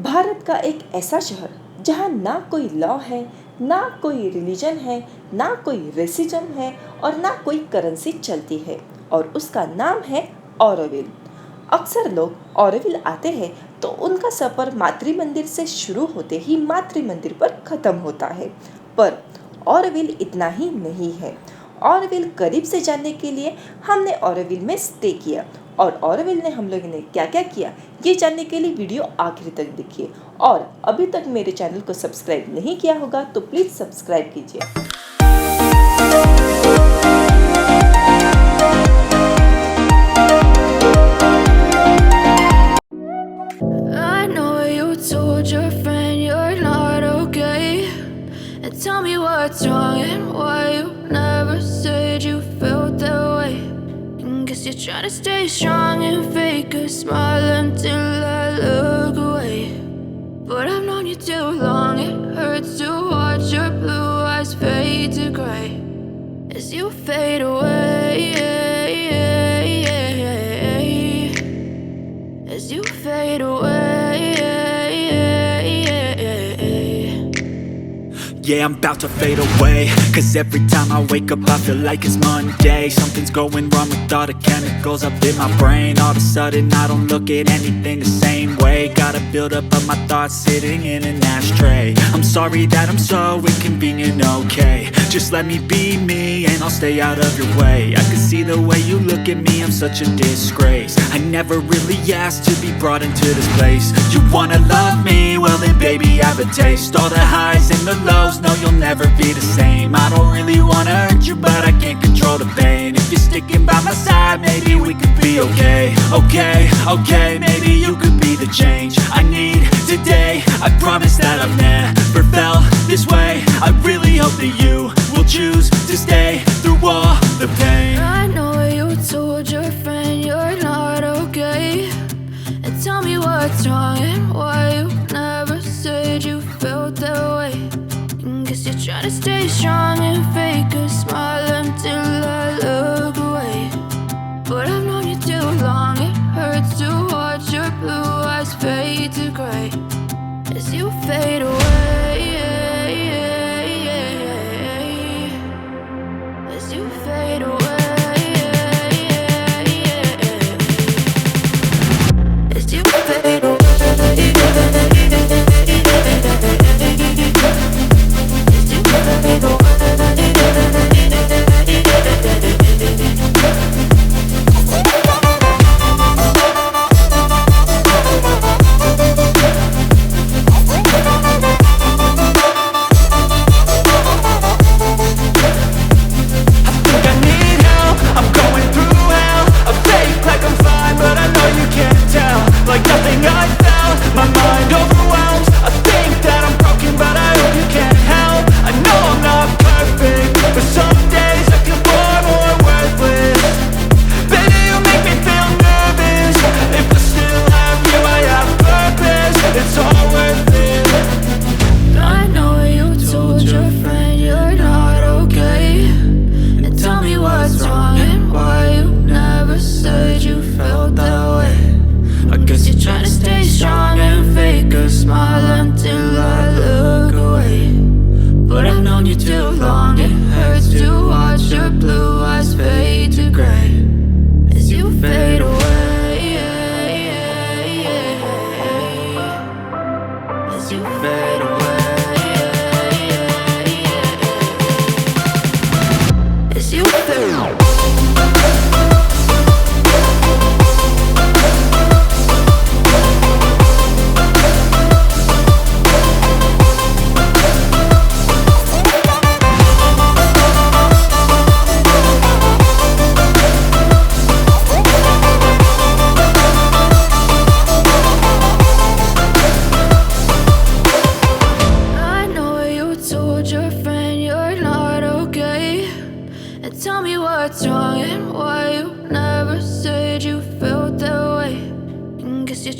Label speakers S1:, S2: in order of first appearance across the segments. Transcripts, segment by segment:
S1: भारत का एक ऐसा शहर जहाँ ना कोई लॉ है, ना कोई रिलीजन है, ना कोई रेसिज्म है और ना कोई करेंसी चलती है, और उसका नाम है ऑरोविल। अक्सर लोग ऑरोविल आते हैं तो उनका सफ़र मातृ मंदिर से शुरू होते ही मातृ मंदिर पर ख़त्म होता है, पर ऑरोविल इतना ही नहीं है। ऑरोविल करीब से जानने के लिए हमने ऑरोविल में स्टे किया, और ऑरोविल ने हम लोगों ने क्या क्या किया ये जानने के लिए वीडियो आखिर तक देखिए। और अभी तक मेरे चैनल को सब्सक्राइब नहीं किया होगा तो प्लीज़ सब्सक्राइब कीजिए।
S2: I know you told your friend you're not okay, and tell me what's wrong and why you never said you felt that way. And guess you're trying to stay strong and fake a smile until I look away. But I've known you too long, it hurts to watch your blue eyes fade to gray as you fade away, as you fade away.
S3: Yeah, I'm about to fade away, cause every time I wake up I feel like it's Monday. Something's going wrong with all the chemicals up in my brain. All of a sudden I don't look at anything the same way. Gotta build up of my thoughts sitting in an ashtray. I'm sorry that I'm so inconvenient, okay. Just let me be me and I'll stay out of your way. I can see the way you look at me, I'm such a disgrace. I never really asked to be brought into this place. You wanna love me? Well then baby I have a taste. All the highs and the lows, no you'll never be the same. I don't really wanna hurt you but I can't control the pain. If you're sticking by my side maybe we could be okay. Okay, maybe you could be the change I need today. I promise that I've never felt this way. I really hope that you will choose to stay through all the pain.
S2: I know you told your friend you're not okay, and tell me what's wrong and why you never said you felt that way. And guess you're trying to stay strong and fake a smile until I look away. But I've known you too long, it hurts to watch your blue eyes fade to gray as you fade away, as you fade away, as you fade away.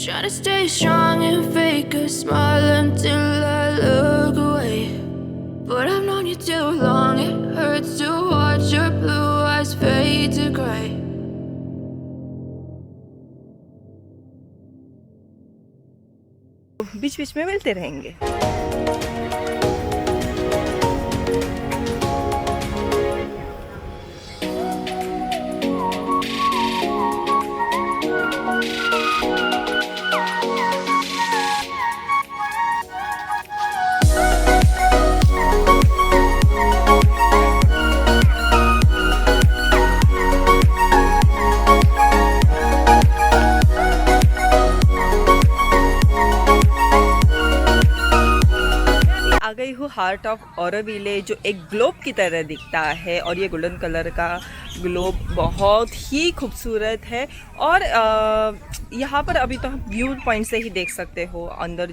S2: Try to stay strong and fake a smile until I look away. But I've known you too long, it hurts to watch your blue eyes fade to gray.
S1: बीच बीच में मिलते रहेंगे। आ गई हूँ heart of Auroville, जो एक globe की तरह दिखता है और ये गोल्डन कलर का ग्लोब बहुत ही खूबसूरत है। और यहाँ पर अभी तो हम व्यू पॉइंट से ही देख सकते हो, अंदर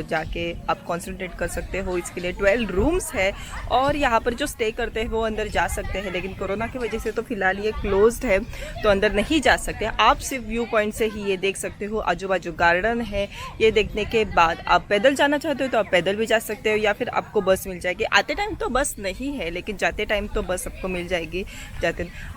S1: जाके आप कंसंट्रेट कर सकते हो। इसके लिए 12 रूम्स है और यहाँ पर जो स्टे करते हैं वो अंदर जा सकते हैं, लेकिन कोरोना की वजह से तो फिलहाल ये क्लोज्ड है, तो अंदर नहीं जा सकते। आप सिर्फ व्यू पॉइंट से ही ये देख सकते हो। आजू बाजू गार्डन है। ये देखने के बाद आप पैदल जाना चाहते हो तो आप पैदल भी जा सकते हो, या फिर आपको बस मिल जाएगी। आते टाइम तो बस नहीं है, लेकिन जाते टाइम तो बस आपको मिल जाएगी।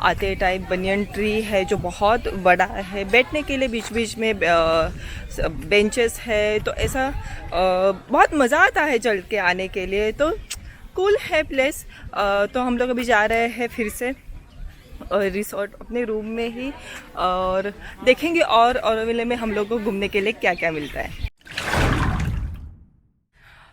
S1: आते टाइम बनियन ट्री है जो बहुत बड़ा है, बैठने के लिए बीच बीच में बेंचेस है, तो ऐसा बहुत मज़ा आता है चल के आने के लिए। तो कूल है प्लेस। तो हम लोग अभी जा रहे हैं फिर से रिसोर्ट अपने रूम में ही, और देखेंगे और ऑरोविले में हम लोग को घूमने के लिए क्या क्या मिलता है।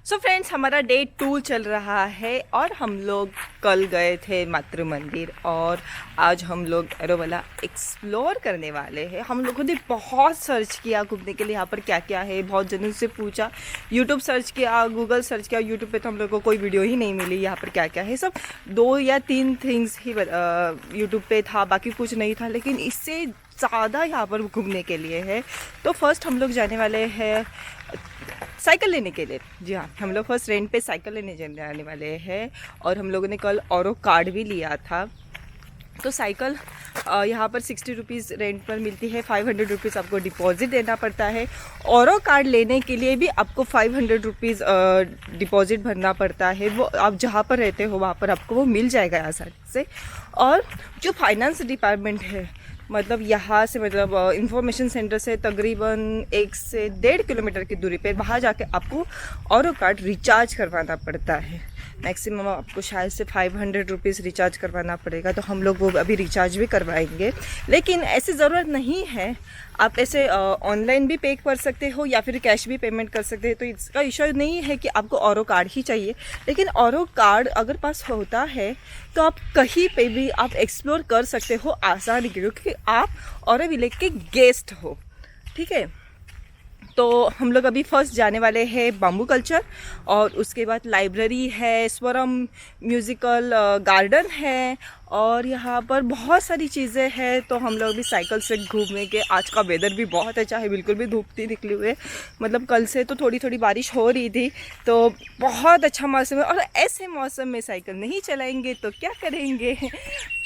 S1: सो फ्रेंड्स, हमारा डे 2 चल रहा है और हम लोग कल गए थे मातृ मंदिर और आज हम लोग ऑरोविला एक्सप्लोर करने वाले हैं। हम लोगों ने बहुत सर्च किया घूमने के लिए, यहाँ पर क्या क्या है, बहुत जनों से पूछा, यूट्यूब सर्च किया, गूगल सर्च किया। यूट्यूब पे तो हम लोग को कोई वीडियो ही नहीं मिली यहाँ पर क्या क्या है। सब 2 या 3 थिंग्स ही यूट्यूब पे था, बाकी कुछ नहीं था। लेकिन इससे ज़्यादा यहाँ पर घूमने के लिए है। तो फर्स्ट हम लोग जाने वाले हैं साइकिल लेने के लिए। जी हाँ, हम लोग फर्स्ट रेंट पे साइकिल लेने जाने वाले हैं। और हम लोगों ने कल औरो कार्ड भी लिया था। तो साइकिल यहाँ पर 60 रुपीज़ रेंट पर मिलती है। 500 रुपीज़ आपको डिपॉजिट देना पड़ता है। औरो कार्ड लेने के लिए भी आपको 500 रुपीज़ डिपॉजिट भरना पड़ता है। वो आप जहाँ पर रहते हो वहाँ पर आपको वो मिल जाएगा आसानी से। और जो फाइनेंस डिपार्टमेंट है, मतलब यहाँ से, मतलब इंफॉर्मेशन सेंटर से तकरीबन 1 से 1.5 किलोमीटर की दूरी पे वहाँ जाके आपको औरो कार्ड रिचार्ज करवाना पड़ता है। मैक्सिमम आपको शायद से 500 रुपीज़ रिचार्ज करवाना पड़ेगा। तो हम लोग वो अभी रिचार्ज भी करवाएंगे, लेकिन ऐसी ज़रूरत नहीं है। आप ऐसे ऑनलाइन भी पे कर सकते हो या फिर कैश भी पेमेंट कर सकते हैं। तो इसका इशू नहीं है कि आपको औरो कार्ड ही चाहिए, लेकिन औरो कार्ड अगर पास होता है तो आप कहीं पे भी आप एक्सप्लोर कर सकते हो आसानी के, क्योंकि आप ऑरोविले के गेस्ट हो। ठीक है, तो हम लोग अभी फर्स्ट जाने वाले हैं बाम्बू कल्चर, और उसके बाद लाइब्रेरी है, स्वरम म्यूज़िकल गार्डन है, और यहाँ पर बहुत सारी चीज़ें हैं। तो हम लोग भी साइकिल से घूमने के, आज का वेदर भी बहुत अच्छा है, बिल्कुल भी धूप नहीं निकली हुई है। मतलब कल से तो थोड़ी थोड़ी बारिश हो रही थी, तो बहुत अच्छा मौसम है। और ऐसे मौसम में साइकिल नहीं चलाएंगे तो क्या करेंगे।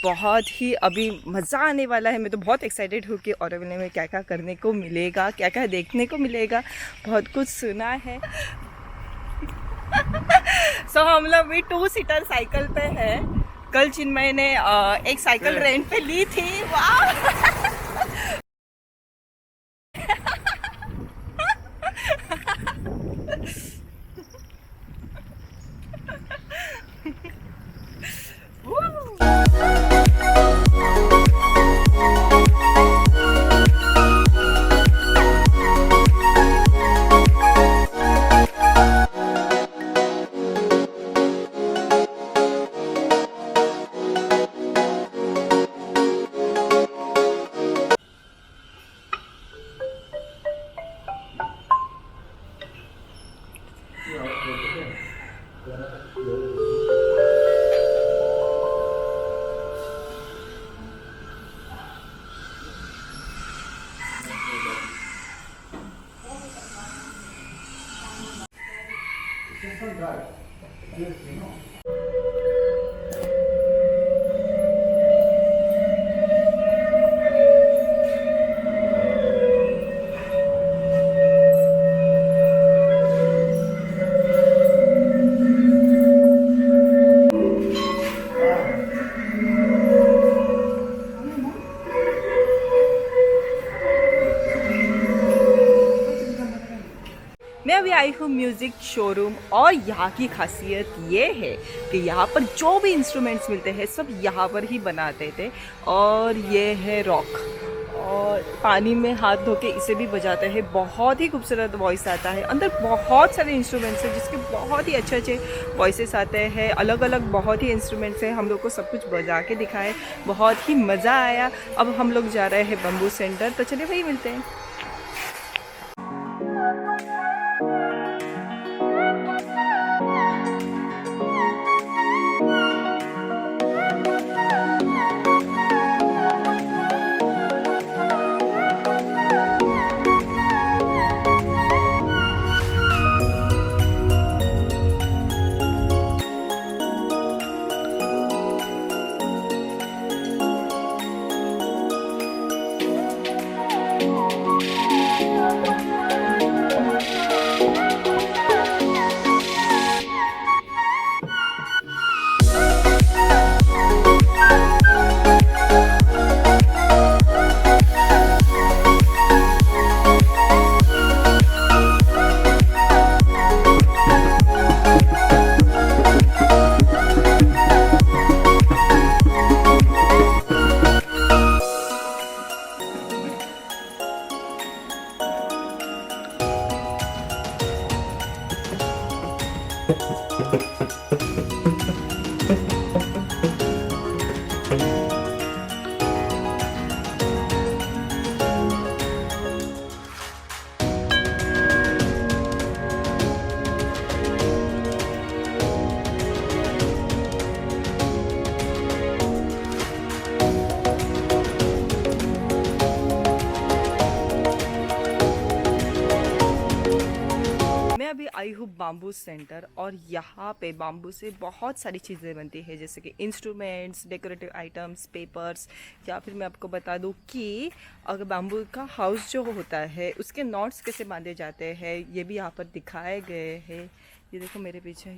S1: बहुत ही अभी मज़ा आने वाला है। मैं तो बहुत एक्साइटेड हूँ कि ऑरोविले में क्या क्या करने को मिलेगा, क्या क्या देखने को मिलेगा। बहुत कुछ सुना है। सो हम लोग भी 2 सीटर साइकिल पे है। कल चिन्मय ने एक साइकिल रेंट पे ली थी। वाह अभी आई हूँ म्यूज़िक शोरूम और यहाँ की खासियत ये है कि यहाँ पर जो भी इंस्ट्रूमेंट्स मिलते हैं सब यहाँ पर ही बनाते थे। और ये है रॉक, और पानी में हाथ धो के इसे भी बजाते हैं, बहुत ही खूबसूरत वॉइस आता है। अंदर बहुत सारे इंस्ट्रूमेंट्स हैं जिसके बहुत ही अच्छे अच्छे वॉइसेस आते हैं, अलग अलग बहुत ही इंस्ट्रूमेंट्स हैं। हम लोग को सब कुछ बजा के दिखाए, बहुत ही मज़ा आया। अब हम लोग जा रहे हैं बम्बू सेंटर, तो चलिए वही मिलते हैं। अभी आई हूँ बाम्बू सेंटर, और यहाँ पे बाम्बू से बहुत सारी चीज़ें बनती है, जैसे कि इंस्ट्रूमेंट्स, डेकोरेटिव आइटम्स, पेपर्स। या फिर मैं आपको बता दूँ कि अगर बाम्बू का हाउस जो होता है उसके नॉट्स कैसे बांधे जाते हैं ये भी यहाँ पर दिखाए गए हैं। ये देखो मेरे पीछे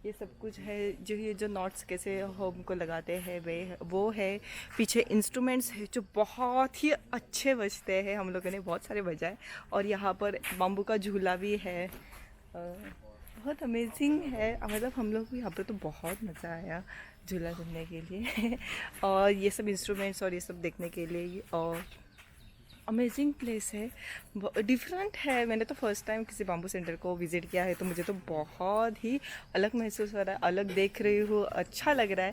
S1: ये सब कुछ है, जो नॉट्स कैसे हमको लगाते हैं वो है। पीछे इंस्ट्रूमेंट्स है जो बहुत ही अच्छे बजते हैं, हम लोगों ने बहुत सारे बजाए। और यहाँ पर बाम्बू का झूला भी है, बहुत अमेजिंग है। मतलब हम लोग को यहाँ पर तो बहुत मज़ा आया झूला झूलने के लिए और ये सब इंस्ट्रूमेंट्स और ये सब देखने के लिए। और अमेजिंग प्लेस है, डिफरेंट है। मैंने तो फर्स्ट टाइम किसी बाम्बू सेंटर को विज़िट किया है, तो मुझे तो बहुत ही अलग महसूस हो रहा है, अलग देख रही हूँ, अच्छा लग रहा है।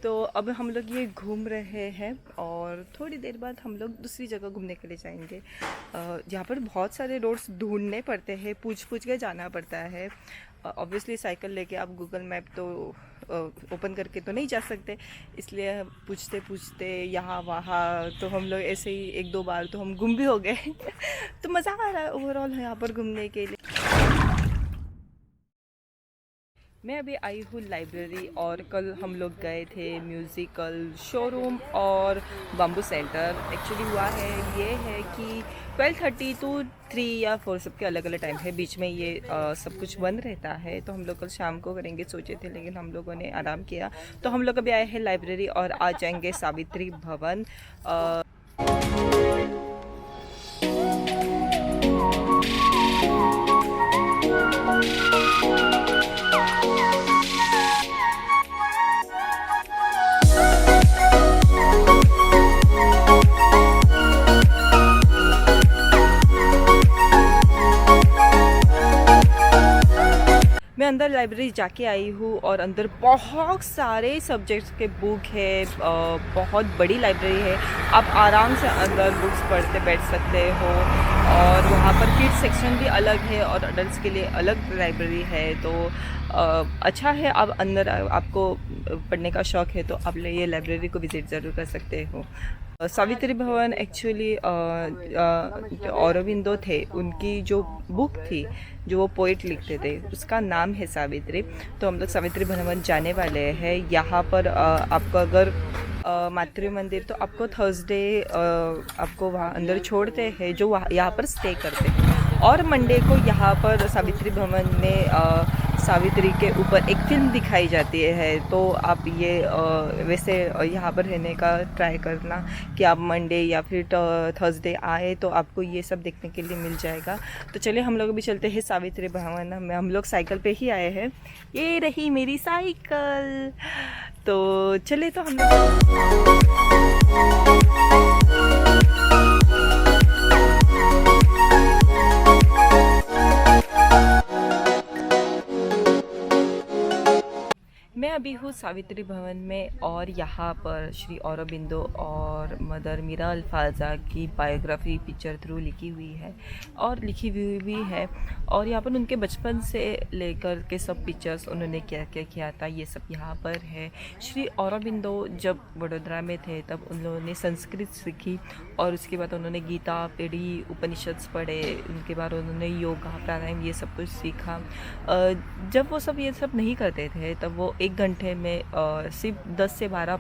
S1: तो अब हम लोग ये घूम रहे हैं और थोड़ी देर बाद हम लोग दूसरी जगह घूमने के लिए जाएंगे। यहाँ पर बहुत सारे रोड्स ढूंढने पड़ते हैं, पूछ के जाना पड़ता है। ऑब्वियसली साइकिल लेके आप गूगल मैप तो ओपन करके तो नहीं जा सकते, इसलिए पूछते यहाँ वहाँ तो हम लोग ऐसे ही 1-2 बार तो हम गुम भी हो गए तो मज़ा आ रहा है ओवरऑल यहाँ पर घूमने के लिए। मैं अभी आई हूँ लाइब्रेरी, और कल हम लोग गए थे म्यूज़िकल शोरूम और बाम्बू सेंटर। एक्चुअली हुआ है ये है कि 12:30 to 3 या 4 सबके अलग अलग टाइम है, बीच में ये सब कुछ बंद रहता है। तो हम लोग कल शाम को करेंगे सोचे थे, लेकिन हम लोगों ने आराम किया। तो हम लोग अभी आए हैं लाइब्रेरी और आज जाएंगे सावित्री भवन। मैं अंदर लाइब्रेरी जाके आई हूँ और अंदर बहुत सारे सब्जेक्ट्स के बुक है, बहुत बड़ी लाइब्रेरी है। आप आराम से अंदर बुक्स पढ़ते बैठ सकते हो। और वहाँ पर किड्स सेक्शन भी अलग है और अडल्ट्स के लिए अलग लाइब्रेरी है। तो अच्छा है, आप अंदर आपको पढ़ने का शौक़ है तो आप ये लाइब्रेरी को विज़िट ज़रूर कर सकते हो। सावित्री भवन एक्चुअली औरबिंदो थे, उनकी जो बुक थी, जो वो पोइट लिखते थे, उसका नाम है सावित्री। तो हम लोग सावित्री भवन जाने वाले हैं। यहाँ पर आपको अगर मातृ मंदिर, तो आपको थर्सडे आपको वहाँ अंदर छोड़ते हैं जो यहाँ पर स्टे करते हैं। और मंडे को यहाँ पर सावित्री भवन में सावित्री के ऊपर एक फ़िल्म दिखाई जाती है। तो आप ये वैसे यहाँ पर रहने का ट्राई करना कि आप मंडे या फिर थर्सडे आए तो आपको ये सब देखने के लिए मिल जाएगा। तो चलिए हम लोग भी चलते हैं सावित्री भवन में। हम लोग साइकिल पे ही आए हैं, ये रही मेरी साइकिल। तो चलिए तो हम लोग मैं अभी हूँ सावित्री भवन में और यहाँ पर श्री औरोबिंदो और मदर मीरा अल्फाजा की बायोग्राफी पिक्चर थ्रू लिखी हुई है और लिखी हुई भी है। और यहाँ पर उनके बचपन से लेकर के सब पिक्चर्स उन्होंने क्या क्या किया था ये सब यहाँ पर है। श्री औरोबिंदो जब वडोदरा में थे तब उन्होंने संस्कृत सीखी और उसके बाद उन्होंने गीता पढ़ी, उपनिषद पढ़े, उनके बाद उन्होंने योगा प्राणायाम ये सब कुछ सीखा। जब वो सब ये सब नहीं करते थे तब वो 1 घंटे में सिर्फ 10 से 12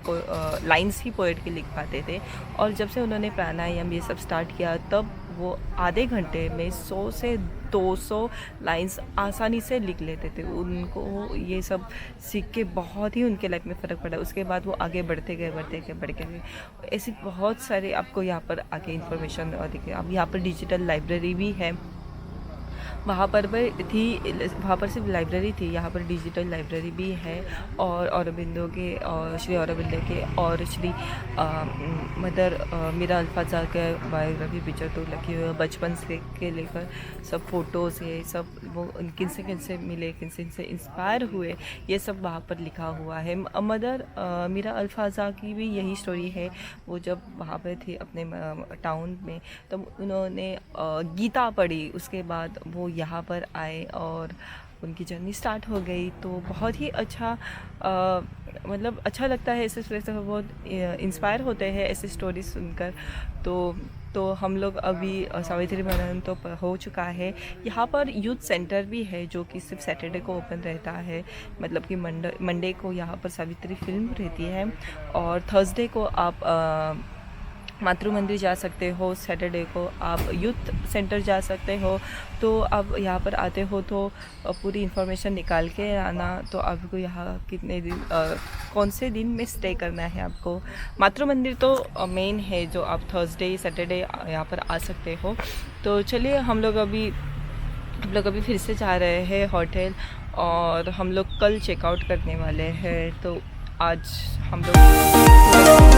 S1: लाइन्स ही पोएट के लिख पाते थे। और जब से उन्होंने प्राणायाम ये सब स्टार्ट किया तब वो आधे घंटे में 100 से 200 लाइन्स आसानी से लिख लेते थे। उनको ये सब सीख के बहुत ही उनके लाइफ में फ़र्क पड़ा। उसके बाद वो आगे बढ़ते गए। ऐसी बहुत सारे आपको यहाँ पर आगे इन्फॉर्मेशन दिखे। अब यहाँ पर डिजिटल लाइब्रेरी भी है, वहाँ पर सिर्फ लाइब्रेरी थी, यहाँ पर डिजिटल लाइब्रेरी भी है। और औरोबिंदो के और श्री औरोबिंदो के और श्री मदर मीरा अल्फाजा के बायोग्राफी पिक्चर तो लगी हुई है। बचपन से के लेकर सब फ़ोटोज़ है, सब वो किन से मिले, किन से इंस्पायर हुए, ये सब वहाँ पर लिखा हुआ है। मदर मीरा अल्फाजा की भी यही स्टोरी है। वो जब वहाँ पर थी अपने टाउन में तब उन्होंने गीता पढ़ी, उसके बाद वो यहाँ पर आए और उनकी जर्नी स्टार्ट हो गई। तो बहुत ही अच्छा मतलब अच्छा लगता है ऐसे से बहुत इंस्पायर होते हैं ऐसे स्टोरी सुनकर। तो हम लोग अभी सावित्री भवन तो हो चुका है। यहाँ पर यूथ सेंटर भी है जो कि सिर्फ सैटरडे को ओपन रहता है, मतलब कि मंडे को यहाँ पर सावित्री फिल्म रहती है और थर्सडे को आप मातृ मंदिर जा सकते हो, सैटरडे को आप यूथ सेंटर जा सकते हो। तो आप यहाँ पर आते हो तो पूरी इन्फॉर्मेशन निकाल के आना। तो आपको यहाँ कितने दिन कौन से दिन में स्टे करना है आपको। मातृ मंदिर तो मेन है जो आप थर्सडे सैटरडे यहाँ पर आ सकते हो। तो चलिए हम लोग अभी फिर से जा रहे हैं होटल और हम लोग कल चेकआउट करने वाले हैं। तो आज हम लोग